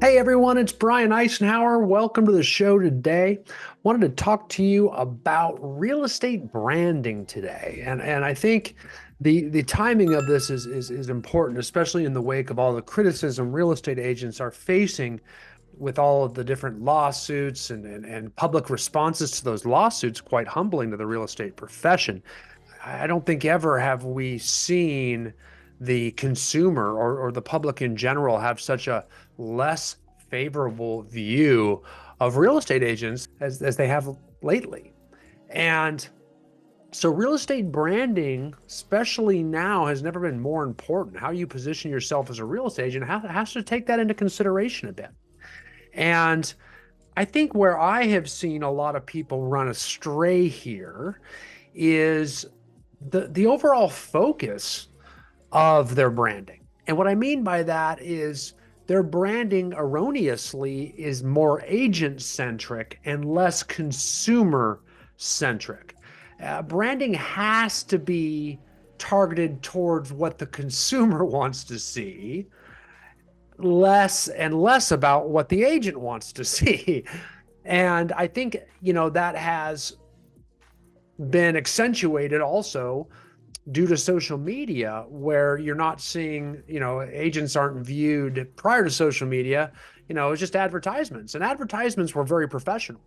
Hey everyone, it's Brian Eisenhower. Welcome to the show today. Wanted to talk to you about real estate branding today. And I think the timing of this is important, especially in the wake of all the criticism real estate agents are facing with all of the different lawsuits and public responses to those lawsuits, quite humbling to the real estate profession. I don't think ever have we seen the consumer or the public in general have such a less favorable view of real estate agents as they have lately. And so real estate branding, especially now, has never been more important. How you position yourself as a real estate agent has to take that into consideration a bit. And I think where I have seen a lot of people run astray here is the overall focus of their branding. And what I mean by that is their branding erroneously is more agent-centric and less consumer-centric. Branding has to be targeted towards what the consumer wants to see, less and less about what the agent wants to see. And I think, that has been accentuated also due to social media, where you're not seeing, agents aren't viewed prior to social media, it's just advertisements. And advertisements were very professional.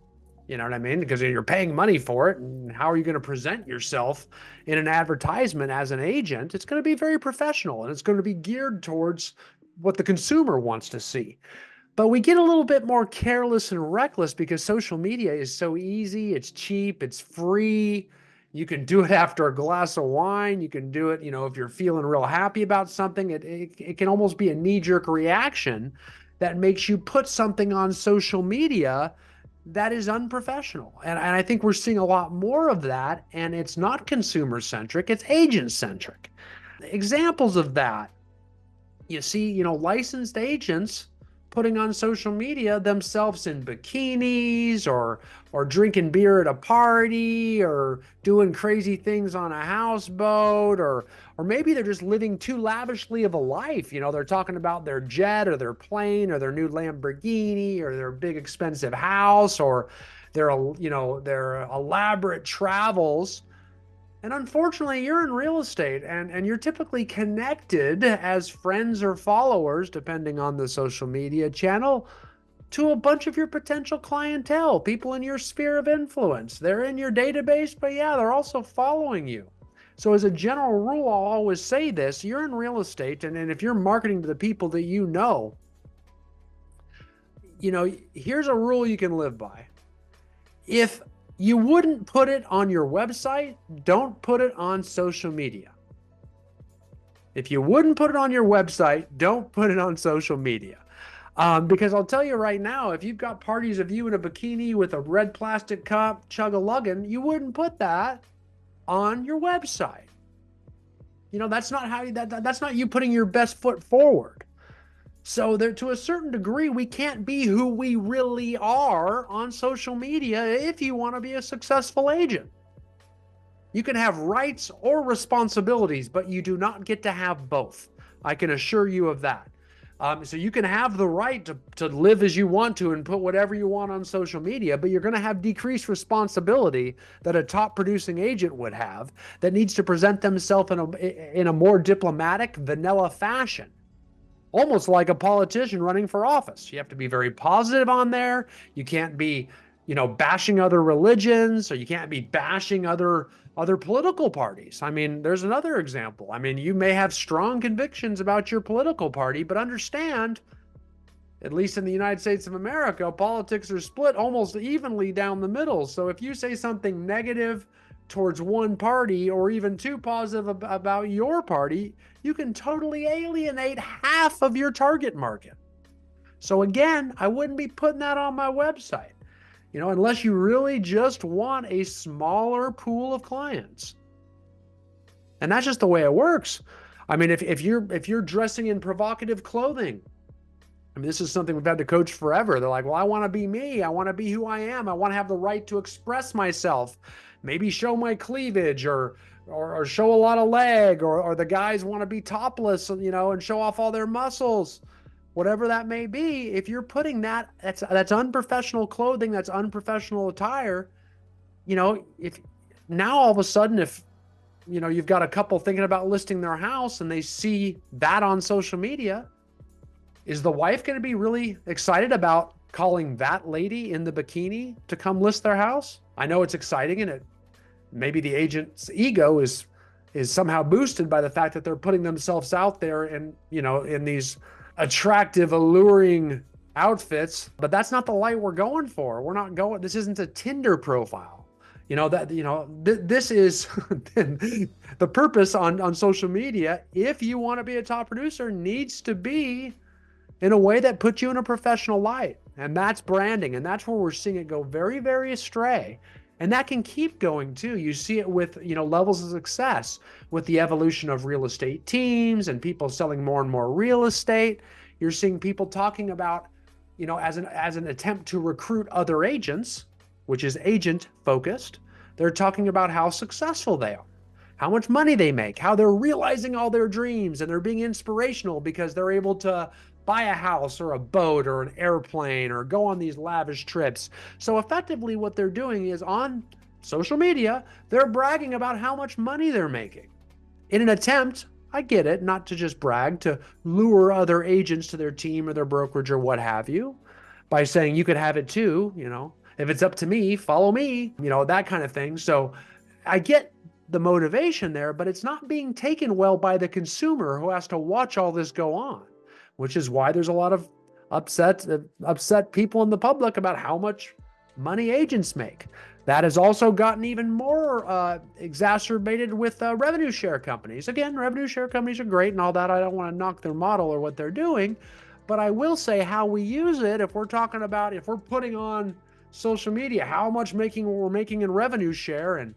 You know what I mean? Because you're paying money for it. And how are you going to present yourself in an advertisement as an agent? It's going to be very professional and it's going to be geared towards what the consumer wants to see. But we get a little bit more careless and reckless because social media is so easy, it's cheap, it's free. You can do it after a glass of wine. You can do it, if you're feeling real happy about something. It can almost be a knee-jerk reaction that makes you put something on social media that is unprofessional. And I think we're seeing a lot more of that. And it's not consumer-centric, it's agent-centric. Examples of that, you see, licensed agents putting on social media themselves in bikinis or drinking beer at a party or doing crazy things on a houseboat, or maybe they're just living too lavishly of a life. They're talking about their jet or their plane or their new Lamborghini or their big expensive house or their elaborate travels. And unfortunately, you're in real estate and you're typically connected as friends or followers, depending on the social media channel, to a bunch of your potential clientele, people in your sphere of influence. They're in your database, but yeah, they're also following you. So as a general rule, I'll always say this: you're in real estate, and if you're marketing to the people that here's a rule you can live by. If you wouldn't put it on your website, don't put it on social media. If you wouldn't put it on your website, don't put it on social media. Because I'll tell you right now, if you've got parties of you in a bikini with a red plastic cup, chug-a-lugging, you wouldn't put that on your website. That's not that's not you putting your best foot forward. So there, to a certain degree, we can't be who we really are on social media if you want to be a successful agent. You can have rights or responsibilities, but you do not get to have both. I can assure you of that. So you can have the right to live as you want to and put whatever you want on social media, but you're going to have decreased responsibility that a top producing agent would have that needs to present themselves in a more diplomatic, vanilla fashion. Almost like a politician running for office. You have to be very positive on there. You can't be, bashing other religions, or you can't be bashing other political parties. I mean, there's another example. I mean, you may have strong convictions about your political party, but understand, at least in the United States of America, politics are split almost evenly down the middle. So if you say something negative towards one party or even too positive about your party, you can totally alienate half of your target market. So again, I wouldn't be putting that on my website, unless you really just want a smaller pool of clients. And that's just the way it works. I mean, if you're dressing in provocative clothing, I mean, this is something we've had to coach forever. They're like, well, I want to be me. I want to be who I am. I want to have the right to express myself. Maybe show my cleavage or show a lot of leg, or the guys want to be topless, and show off all their muscles. whatever that may be, if you're putting that's unprofessional clothing, that's unprofessional attire, if now all of a sudden, if you've got a couple thinking about listing their house and they see that on social media, is the wife going to be really excited about calling that lady in the bikini to come list their house? I know it's exciting, and maybe the agent's ego is somehow boosted by the fact that they're putting themselves out there and in these attractive, alluring outfits, but that's not the light we're going for. This isn't a Tinder profile. This is the purpose on social media. If you want to be a top producer, needs to be in a way that puts you in a professional light. And that's branding. And that's where we're seeing it go very, very astray. And that can keep going too. You see it with, levels of success with the evolution of real estate teams and people selling more and more real estate. You're seeing people talking about, as an attempt to recruit other agents, which is agent focused. They're talking about how successful they are, how much money they make, how they're realizing all their dreams, and they're being inspirational because they're able to buy a house or a boat or an airplane or go on these lavish trips. So effectively what they're doing is on social media, they're bragging about how much money they're making in an attempt, I get it, not to just brag, to lure other agents to their team or their brokerage or what have you, by saying you could have it too, if it's up to me, follow me, that kind of thing. So I get the motivation there, but it's not being taken well by the consumer who has to watch all this go on, which is why there's a lot of upset people in the public about how much money agents make. That has also gotten even more exacerbated with revenue share companies. Again, revenue share companies are great and all that. I don't want to knock their model or what they're doing, but I will say how we use it. If we're putting on social media how much we're making in revenue share, and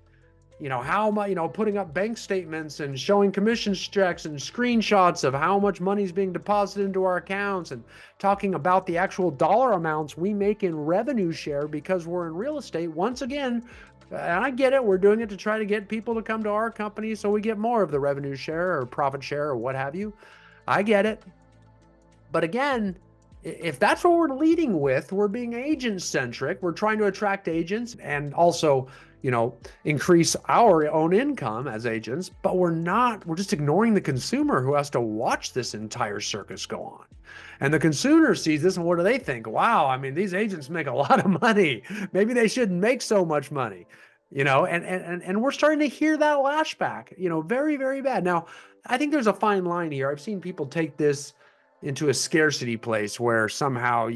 how much, putting up bank statements and showing commission checks and screenshots of how much money is being deposited into our accounts, and talking about the actual dollar amounts we make in revenue share because we're in real estate. Once again, and I get it, we're doing it to try to get people to come to our company so we get more of the revenue share or profit share or what have you. I get it. But again, if that's what we're leading with, we're being agent-centric. We're trying to attract agents and also, increase our own income as agents, but we're just ignoring the consumer who has to watch this entire circus go on. And the consumer sees this, and what do they think? Wow, I mean, these agents make a lot of money. Maybe they shouldn't make so much money, and we're starting to hear that lashback, very, very bad. Now, I think there's a fine line here. I've seen people take this into a scarcity place where somehow,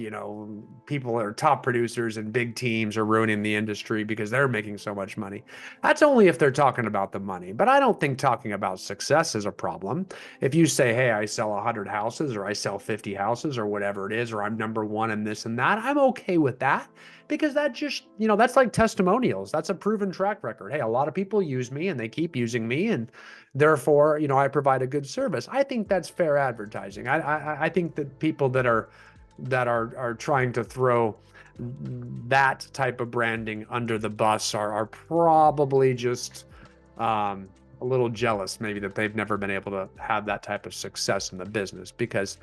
people that are top producers and big teams are ruining the industry because they're making so much money. That's only if they're talking about the money. But I don't think talking about success is a problem. If you say, hey, I sell 100 houses or I sell 50 houses or whatever it is, or I'm number one in this and that, I'm okay with that. Because that just, that's like testimonials. That's a proven track record. Hey, a lot of people use me and they keep using me, and therefore, I provide a good service. I think that's fair advertising. I think that people that are trying to throw that type of branding under the bus are probably just a little jealous, maybe, that they've never been able to have that type of success in the business, because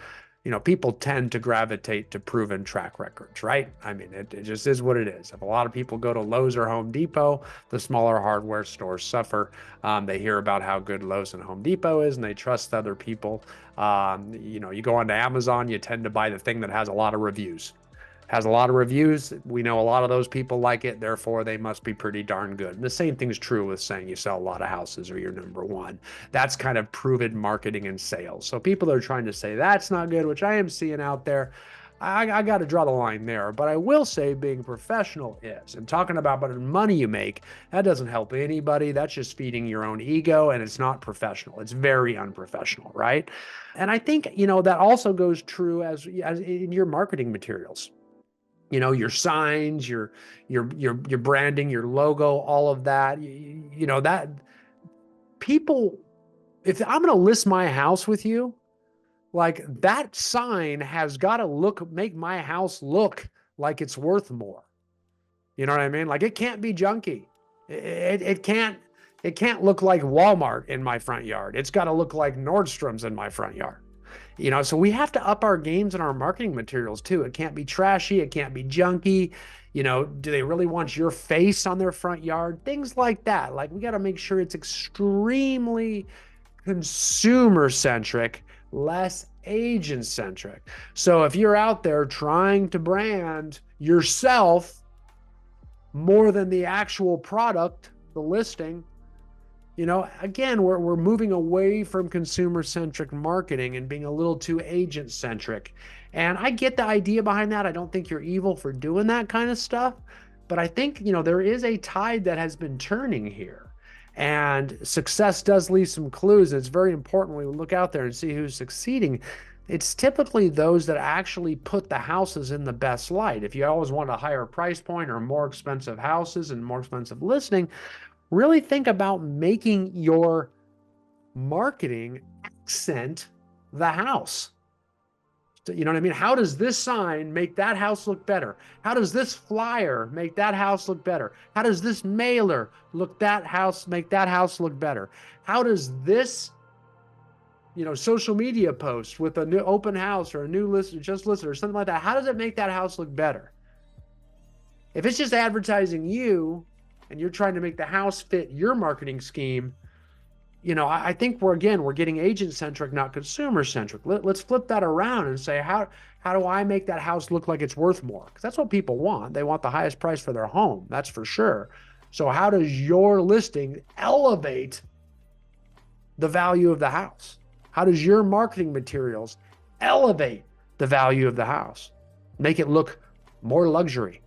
people tend to gravitate to proven track records, right? I mean, it just is what it is. If a lot of people go to Lowe's or Home Depot, the smaller hardware stores suffer. They hear about how good Lowe's and Home Depot is, and they trust other people. You go onto Amazon, you tend to buy the thing that has a lot of reviews. Has a lot of reviews. We know a lot of those people like it, therefore they must be pretty darn good. And the same thing's true with saying you sell a lot of houses or you're number one. That's kind of proven marketing and sales. So people are trying to say that's not good, which I am seeing out there. I got to draw the line there. But I will say being professional is, and talking about the money you make, that doesn't help anybody. That's just feeding your own ego, and it's not professional. It's very unprofessional, right? And I think, that also goes true as in your marketing materials. Your signs, your branding, your logo, all of that, that people, if I'm going to list my house with you, like that sign has got to make my house look like it's worth more. You know what I mean? Like it can't be junky. It can't look like Walmart in my front yard. It's got to look like Nordstrom's in my front yard. So we have to up our games in our marketing materials too. It can't be trashy. It can't be junky. Do they really want your face on their front yard? Things like that. Like we got to make sure it's extremely consumer centric, less agent centric. So if you're out there trying to brand yourself more than the actual product, the listing, again, we're moving away from consumer-centric marketing and being a little too agent-centric. And I get the idea behind that. I don't think you're evil for doing that kind of stuff. But I think, there is a tide that has been turning here. And success does leave some clues. And it's very important when we look out there and see who's succeeding. It's typically those that actually put the houses in the best light. If you always want a higher price point or more expensive houses and more expensive listing, really think about making your marketing accent the house. You know what I mean? How does this sign make that house look better? How does this flyer make that house look better? How does this mailer make that house look better? How does this, social media post with a new open house or a new list, just listed or something like that, how does it make that house look better? If it's just advertising you, and you're trying to make the house fit your marketing scheme, I think we're getting agent-centric, not consumer-centric. Let's flip that around and say, how do I make that house look like it's worth more? Because that's what people want. They want the highest price for their home, that's for sure. So how does your listing elevate the value of the house? How does your marketing materials elevate the value of the house? Make it look more luxury,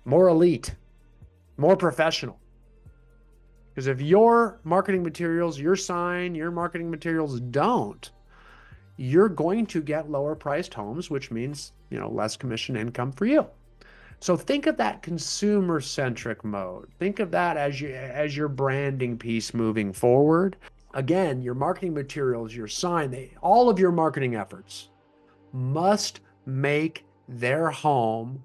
more elite, more professional. Because if your marketing materials, your sign, your marketing materials don't, you're going to get lower priced homes, which means, less commission income for you. So think of that consumer centric mode. Think of that as your branding piece moving forward. Again, your marketing materials, your sign, all of your marketing efforts must make their home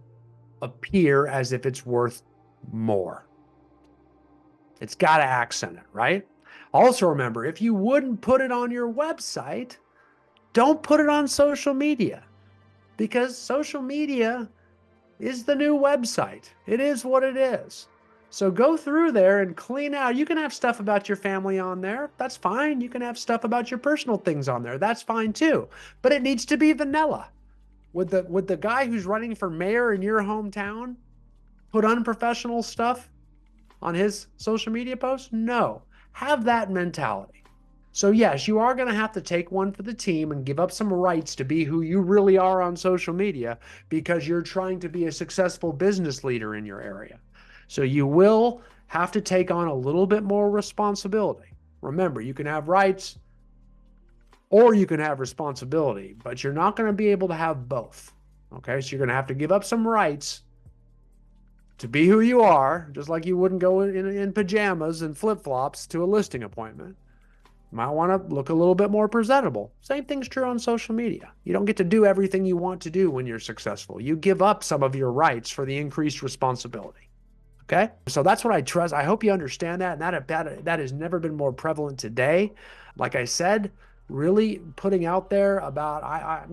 appear as if it's worth more. It's got to accent it, right? Also remember, if you wouldn't put it on your website, don't put it on social media, because social media is the new website. It is what it is. So go through there and clean out. You can have stuff about your family on there. That's fine. You can have stuff about your personal things on there. That's fine too. But it needs to be vanilla. Would the guy who's running for mayor in your hometown put unprofessional stuff on his social media posts? No. Have that mentality. So yes, you are going to have to take one for the team and give up some rights to be who you really are on social media, because you're trying to be a successful business leader in your area. So you will have to take on a little bit more responsibility. Remember, you can have rights or you can have responsibility, but you're not going to be able to have both. Okay, so you're going to have to give up some rights to be who you are, just like you wouldn't go in pajamas and flip-flops to a listing appointment. You might want to look a little bit more presentable. Same thing's true on social media. You don't get to do everything you want to do when you're successful. You give up some of your rights for the increased responsibility. Okay? So that's what I trust. I hope you understand that. And that has never been more prevalent today. Like I said, really putting out there about,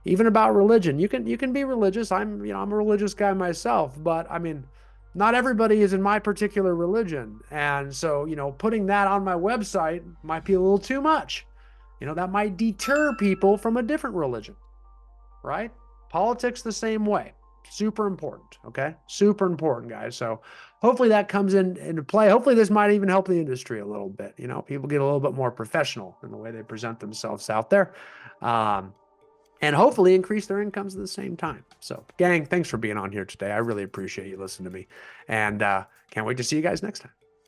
even about religion. You can be religious. I'm a religious guy myself, but not everybody is in my particular religion. And so, putting that on my website might be a little too much. That might deter people from a different religion, right? Politics the same way. Super important. Okay. Super important, guys. So hopefully that comes into play. Hopefully this might even help the industry a little bit. People get a little bit more professional in the way they present themselves out there. And hopefully increase their incomes at the same time. So gang, thanks for being on here today. I really appreciate you listening to me, and can't wait to see you guys next time.